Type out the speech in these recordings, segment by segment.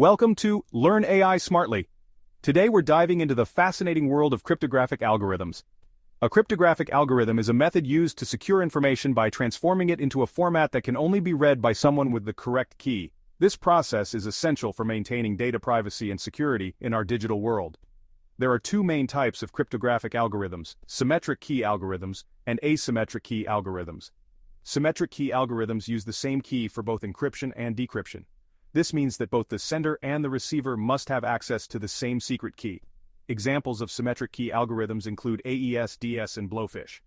Welcome to Learn AI Smartly. Today we're diving into the fascinating world of cryptographic algorithms. A cryptographic algorithm is a method used to secure information by transforming it into a format that can only be read by someone with the correct key. This process is essential for maintaining data privacy and security in our digital world. There are two main types of cryptographic algorithms: symmetric key algorithms and asymmetric key algorithms. Symmetric key algorithms use the same key for both encryption and decryption. This means that both the sender and the receiver must have access to the same secret key. Examples of symmetric key algorithms include AES, DS, and Blowfish.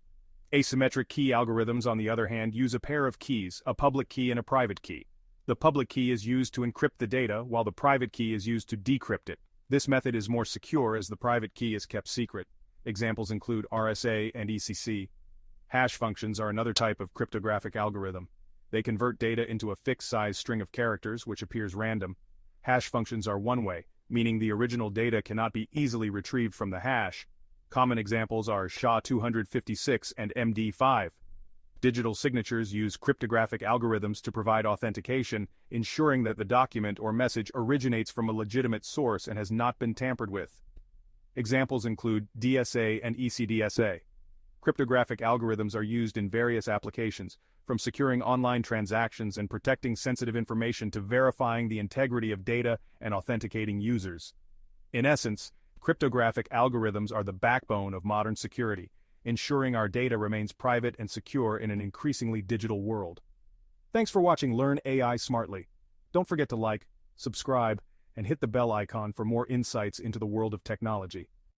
Asymmetric key algorithms, on the other hand, use a pair of keys, a public key and a private key. The public key is used to encrypt the data, while the private key is used to decrypt it. This method is more secure as the private key is kept secret. Examples include RSA and ECC. Hash functions are another type of cryptographic algorithm. They convert data into a fixed-size string of characters which appears random. Hash functions are one-way, meaning the original data cannot be easily retrieved from the hash. Common examples are SHA-256 and MD5. Digital signatures use cryptographic algorithms to provide authentication, ensuring that the document or message originates from a legitimate source and has not been tampered with. Examples include DSA and ECDSA. Cryptographic algorithms are used in various applications, from securing online transactions and protecting sensitive information to verifying the integrity of data and authenticating users. In essence, cryptographic algorithms are the backbone of modern security, ensuring our data remains private and secure in an increasingly digital world. Thanks for watching Learn AI Smartly. Don't forget to like, subscribe, and hit the bell icon for more insights into the world of technology.